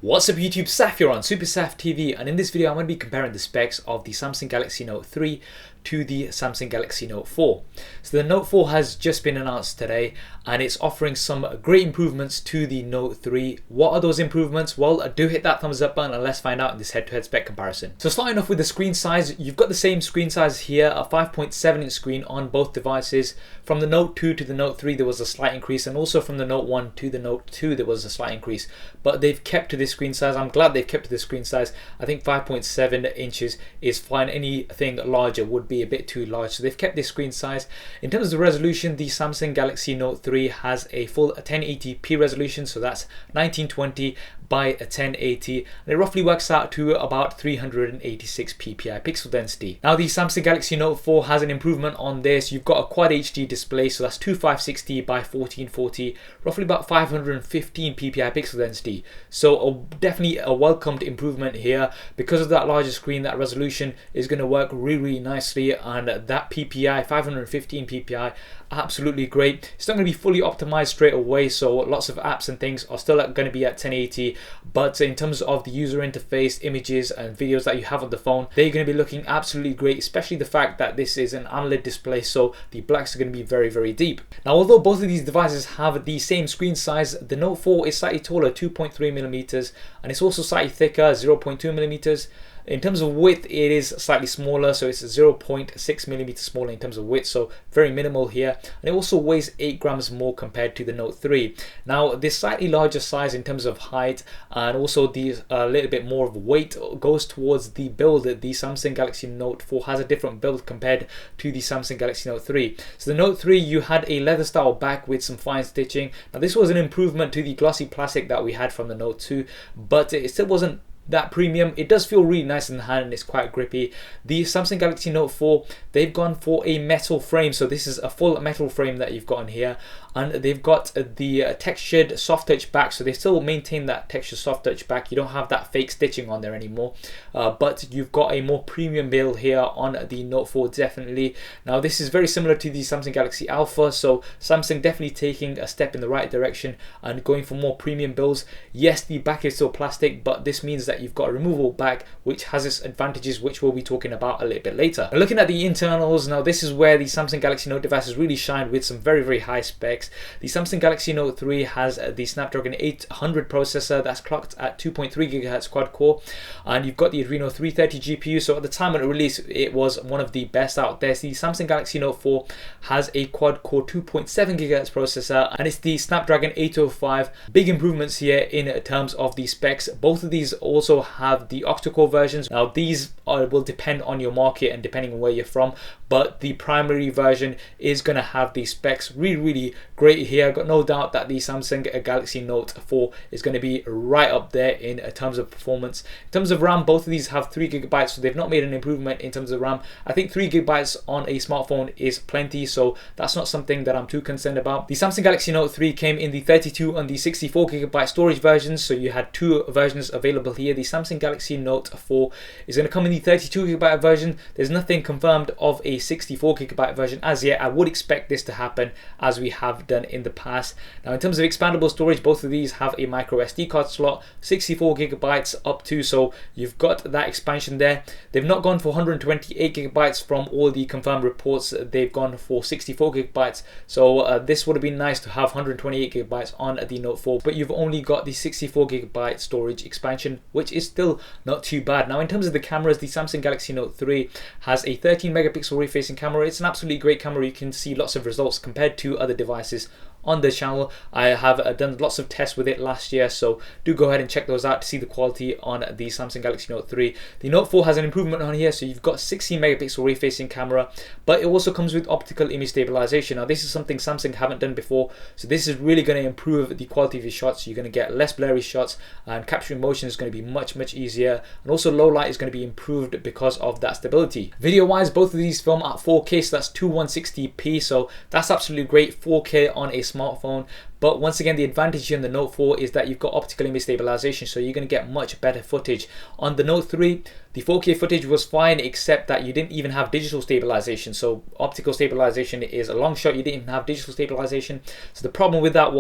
What's up YouTube, Saf here on Super Saf TV, and in this video I'm going to be comparing the specs of the Samsung Galaxy Note 3 to the Samsung Galaxy Note 4. So the Note 4 has just been announced today and it's offering some great improvements to the Note 3. What are those improvements? Well, do hit that thumbs up button and let's find out in this head-to-head spec comparison. So starting off with the screen size, you've got the same screen size here, a 5.7 inch screen on both devices. From the Note 2 to the Note 3 there was a slight increase, and also from the Note 1 to the Note 2 there was a slight increase, but they've kept to this screen size. I'm glad they've kept to this screen size. I think 5.7 inches is fine. Anything larger would be a bit too large, so they've kept this screen size. In terms of the resolution, the Samsung Galaxy Note 3 has a full 1080p resolution, so that's 1920 by 1080, and it roughly works out to about 386 ppi pixel density. Now the Samsung Galaxy Note 4 has an improvement on this. You've got a Quad HD display, so that's 2560 by 1440, roughly about 515 ppi pixel density. So definitely a welcomed improvement here. Because of that larger screen, that resolution is going to work really nicely, and that PPI, 515 ppi, absolutely great. It's not going to be fully optimized straight away, so lots of apps and things are still going to be at 1080, but in terms of the user interface, images and videos that you have on the phone, they're going to be looking absolutely great, especially the fact that this is an AMOLED display, so the blacks are going to be very deep. Now although both of these devices have the same screen size, the Note 4 is slightly taller, 2.3mm, and it's also slightly thicker, 0.2mm. In terms of width, it is slightly smaller, so it's 0.6mm smaller in terms of width, so very minimal here. And it also weighs 8 grams more compared to the Note 3. Now this slightly larger size in terms of height and also the little bit more of weight goes towards the build. The Samsung Galaxy Note 4 has a different build compared to the Samsung Galaxy Note 3. So the Note 3, you had a leather style back with some fine stitching. Now this was an improvement to the glossy plastic that we had from the Note 2, but it still wasn't that premium. It does feel really nice in the hand and it's quite grippy. The Samsung Galaxy Note 4, they've gone for a metal frame, so this is a full metal frame that you've got on here, and they've got the textured soft touch back, so they still maintain that textured soft touch back. You don't have that fake stitching on there anymore, but you've got a more premium build here on the Note 4 definitely. Now this is very similar to the Samsung Galaxy Alpha, so Samsung definitely taking a step in the right direction and going for more premium builds. Yes, the back is still plastic, but this means that you've got a removable back, which has its advantages, which we'll be talking about a little bit later. Now, looking at the internals, now this is where the Samsung Galaxy Note devices really shine with some very high specs. The Samsung Galaxy Note 3 has the Snapdragon 800 processor that's clocked at 2.3 GHz quad core, and you've got the Adreno 330 GPU, so at the time of the release it was one of the best out there. So the Samsung Galaxy Note 4 has a quad core 2.7 GHz processor, and it's the Snapdragon 805. Big improvements here in terms of the specs. Both of these also have the octa-core versions. Now these will depend on your market and depending on where you're from, but the primary version is going to have the specs really great here. I've got no doubt that the Samsung Galaxy Note 4 is going to be right up there in terms of performance. In terms of RAM, both of these have 3 GB, so they've not made an improvement in terms of RAM. I think 3 GB on a smartphone is plenty, so that's not something that I'm too concerned about. The Samsung Galaxy Note 3 came in the 32 and the 64 GB storage versions, so you had two versions available here. The Samsung Galaxy Note 4 is going to come in the 32 GB version. There's nothing confirmed of a 64 GB version as yet. I would expect this to happen as we have done in the past. Now in terms of expandable storage, both of these have a micro SD card slot, 64 GB up to, so you've got that expansion there. They've not gone for 128 GB from all the confirmed reports. They've gone for 64 GB, so this would have been nice to have 128 GB on the Note 4, but you've only got the 64 GB storage expansion, which is still not too bad. Now in terms of the cameras, the Samsung Galaxy Note 3 has a 13 megapixel rear-facing camera. It's an absolutely great camera. You can see lots of results compared to other devices on the channel. I have done lots of tests with it last year, so do go ahead and check those out to see the quality on the Samsung Galaxy Note 3. The Note 4 has an improvement on here, so you've got 16 megapixel rear-facing camera, but it also comes with optical image stabilization. Now this is something Samsung haven't done before, so this is really going to improve the quality of your shots. You're going to get less blurry shots, and capturing motion is going to be much easier, and also low light is going to be improved because of that stability. Video wise, both of these film at 4K, so that's 2160p, so that's absolutely great. 4K on a smartphone. But once again, the advantage here in the Note 4 is that you've got optical image stabilization, so you're going to get much better footage. On the Note 3, The 4K footage was fine, except that you didn't even have digital stabilization. So optical stabilization is a long shot. You didn't even have digital stabilization. So the problem with that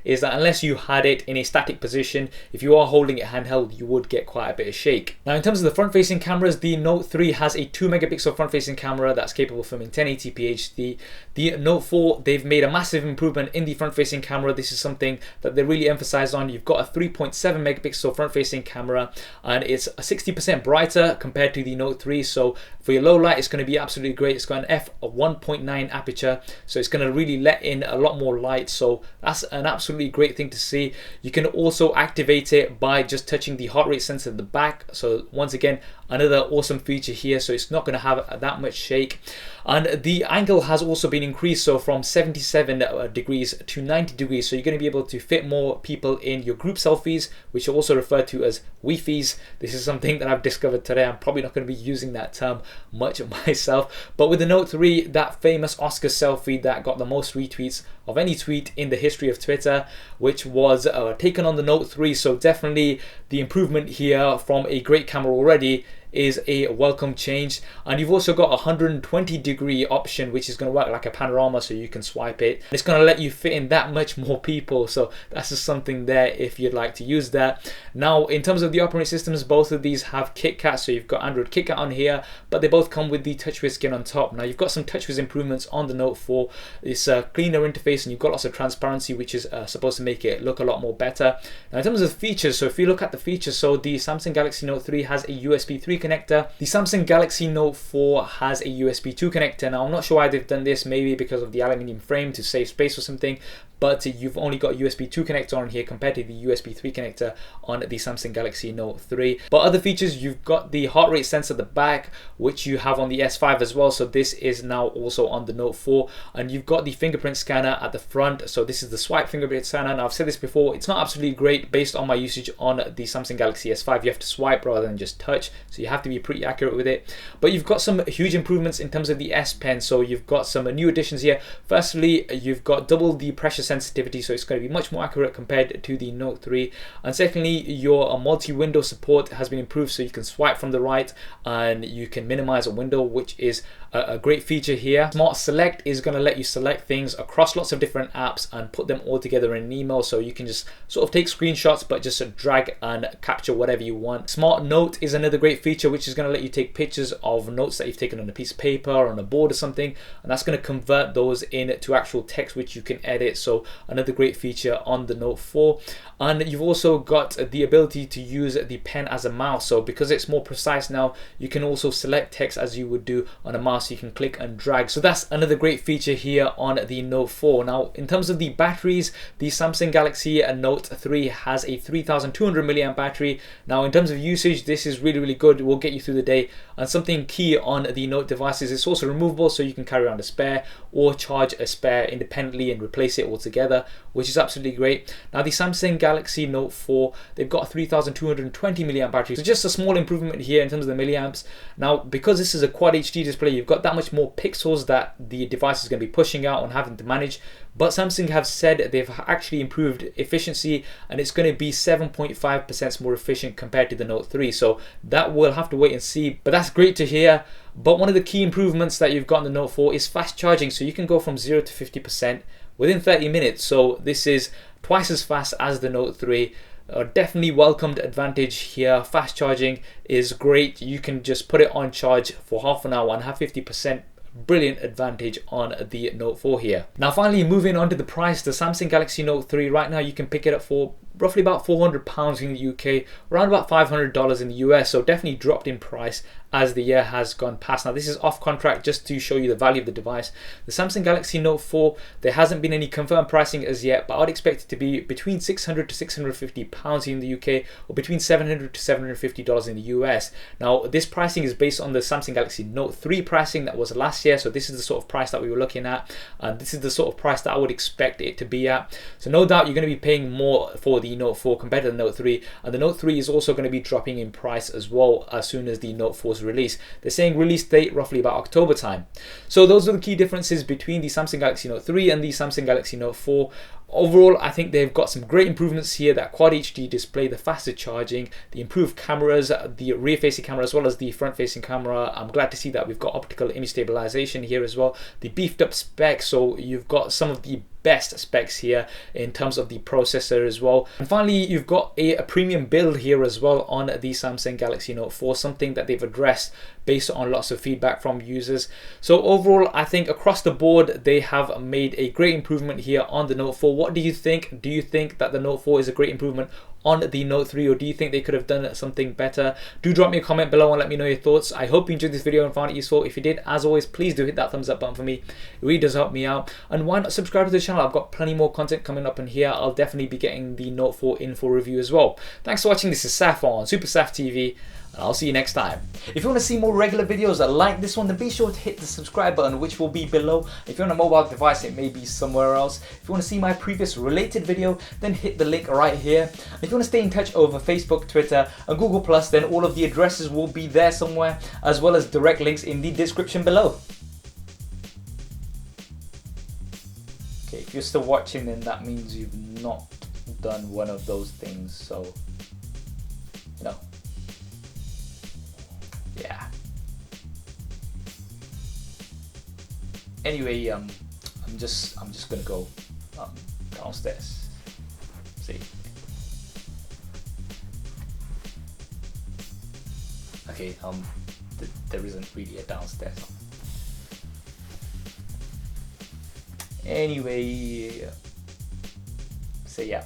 is that unless you had it in a static position, if you are holding it handheld, you would get quite a bit of shake. Now, in terms of the front-facing cameras, the Note 3 has a 2 megapixel front-facing camera that's capable of filming 1080p HD. The Note 4, they've made a massive improvement in the front-facing camera. This is something that they really emphasize on. You've got a 3.7 megapixel front-facing camera, and it's 60% brighter compared to the Note 3. So for your low light, it's going to be absolutely great. It's got an f1.9 aperture, so it's going to really let in a lot more light. So that's an absolutely great thing to see. You can also activate it by just touching the heart rate sensor at the back. So once again, another awesome feature here. So it's not going to have that much shake. And the angle has also been increased, so from 77 degrees to 90 degrees. So you're going to be able to fit more people in your group selfies, which are also referred to as Wi-Fi's. This is something that I've discovered today. I'm probably not going to be using that term much myself. But with the Note 3, that famous Oscar selfie that got the most retweets of any tweet in the history of Twitter, which was taken on the Note 3. So definitely the improvement here from a great camera already is a welcome change. And you've also got a 120 degree option, which is going to work like a panorama, so you can swipe it. It's going to let you fit in that much more people, so that's just something there if you'd like to use that. Now, in terms of the operating systems, both of these have KitKat, so you've got Android KitKat on here, but they both come with the TouchWiz skin on top. Now, you've got some TouchWiz improvements on the Note 4. It's a cleaner interface, and you've got lots of transparency, which is supposed to make it look a lot more better. Now, in terms of features, so if you look at the features, so the Samsung Galaxy Note 3 has a USB 3 connector. The Samsung Galaxy Note 4 has a USB 2 connector. Now, I'm not sure why they've done this, maybe because of the aluminium frame to save space or something, but you've only got USB 2 connector on here compared to the USB 3 connector on the Samsung Galaxy Note 3. But other features, you've got the heart rate sensor at the back, which you have on the S5 as well, so this is now also on the Note 4. And you've got the fingerprint scanner at the front, so this is the swipe fingerprint scanner. Now, I've said this before, it's not absolutely great based on my usage on the Samsung Galaxy S5. You have to swipe rather than just touch, so you have to be pretty accurate with it. But you've got some huge improvements in terms of the S Pen, so you've got some new additions here. Firstly, you've got double the pressure sensitivity, so it's going to be much more accurate compared to the Note 3. And secondly, your multi-window support has been improved, so you can swipe from the right and you can minimize a window, which is a great feature here. Smart Select is going to let you select things across lots of different apps and put them all together in an email, so you can just sort of take screenshots but just drag and capture whatever you want. Smart Note is another great feature, which is going to let you take pictures of notes that you've taken on a piece of paper or on a board or something, and that's going to convert those into actual text which you can edit. So another great feature on the Note 4. And you've also got the ability to use the pen as a mouse, so because it's more precise now, you can also select text as you would do on a mouse. You can click and drag, so that's another great feature here on the Note 4. Now, in terms of the batteries, the Samsung Galaxy Note 3 has a 3200 milliamp battery. Now, in terms of usage, this is really good. It will get you through the day. And something key on the Note devices, it's also removable, so you can carry around a spare or charge a spare independently and replace it altogether, which is absolutely great. Now, the Samsung Galaxy Note 4, they've got a 3220 milliamp battery, so just a small improvement here in terms of the milliamps. Now, because this is a Quad HD display, you've got that much more pixels that the device is going to be pushing out and having to manage. But Samsung have said they've actually improved efficiency, and it's going to be 7.5% more efficient compared to the Note 3. So that we'll have to wait and see, but that's great to hear. But one of the key improvements that you've got in the Note 4 is fast charging. So you can go from 0 to 50% within 30 minutes. So this is twice as fast as the Note 3. Definitely welcomed advantage here. Fast charging is great. You can just put it on charge for half an hour and have 50%. Brilliant advantage on the Note 4 here. Now, finally, moving on to the price, the Samsung Galaxy Note 3 right now you can pick it up for roughly about £400 in the UK, around about $500 in the US, so definitely dropped in price as the year has gone past. Now, this is off contract just to show you the value of the device. The Samsung Galaxy Note 4, there hasn't been any confirmed pricing as yet, but I'd expect it to be between £600 to £650 in the UK, or between $700 to $750 in the US. Now, this pricing is based on the Samsung Galaxy Note 3 pricing that was last year, so this is the sort of price that we were looking at, and this is the sort of price that I would expect it to be at. So no doubt you're going to be paying more for the Note 4 compared to the Note 3, and the Note 3 is also going to be dropping in price as well as soon as the Note 4's release. They're saying release date roughly about October time. So those are the key differences between the Samsung Galaxy Note 3 and the Samsung Galaxy Note 4. Overall, I think they've got some great improvements here: that Quad HD display, the faster charging, the improved cameras, the rear-facing camera as well as the front-facing camera. I'm glad to see that we've got optical image stabilization here as well. The beefed up specs, so you've got some of the best specs here in terms of the processor as well. And finally, you've got a premium build here as well on the Samsung Galaxy Note 4, something that they've addressed based on lots of feedback from users. So overall, I think across the board they have made a great improvement here on the Note 4. What do you think? Do you think that the Note 4 is a great improvement on the Note 3, or do you think they could have done something better? Do drop me a comment below and let me know your thoughts. I hope you enjoyed this video and found it useful. If you did, as always, please do hit that thumbs up button for me. It really does help me out. And why not subscribe to the channel? I've got plenty more content coming up in here. I'll definitely be getting the Note 4 in for review as well. Thanks for watching. This is Saf on Super Saf TV, and I'll see you next time. If you want to see more regular videos like this one, then be sure to hit the subscribe button, which will be below. If you're on a mobile device, it may be somewhere else. If you want to see my previous related video, then hit the link right here. If you want to stay in touch over Facebook, Twitter and Google+, then all of the addresses will be there somewhere, as well as direct links in the description below. Okay, if you're still watching, then that means you've not done one of those things, so you know. Yeah. Anyway, I'm just gonna go downstairs. See. Okay. There isn't really a downstairs. Anyway, so yeah.